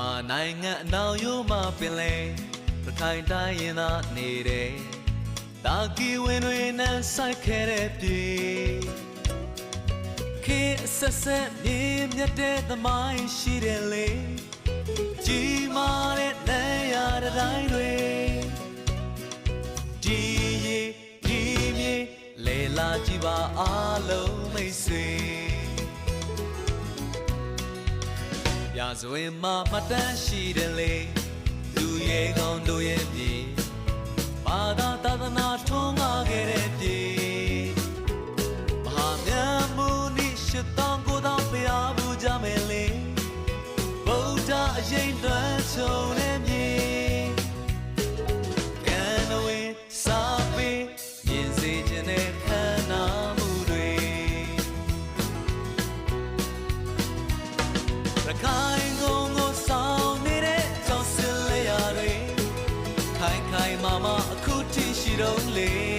မြန်မာနိုင်ငံအနောက်ရိုးမှာပင်လေရခိုင်တိုင်းရင်သာနေတယ်တာကီဝင်တွေနဲ့ဆိုင်ခဲ့တဲ့ပြေခေအဆက်ဆက်မြင်မြတ်တဲ့သမိုင်းရှိတယ်လေကြီးမားတဲ့လမ်းရတဲ့တိုင်းတွေဒီရေဒီမြေလေလာကြည့်ပါအားလုံးမိတ်ဆွေရာဇဝင်မှာမှတ်တမ်းရှိတယ်လေလူရဲကောင်းတို့ရဲ့မြေဘာသာသာသနာထွန်းကားခဲ့တဲ့မြေမဟာမြတ်မုနိရှစ်တောင်းကိုယ်တော်ဖျားဘူးကြမယ်လေဗုဒ္ဓအရင်လွန်ချုံတဲ့မြေကံတော်ဝင်စာပေမြင်စေခြင်းနဲ့ခန္ဓာမှုတွေရခိုင်ကုန်ကိုဆောင်နေတဲ့ကြောင့်စင်လျာတွေခိုင်ခိုင်မာမာအခုထိရှိတော့လေ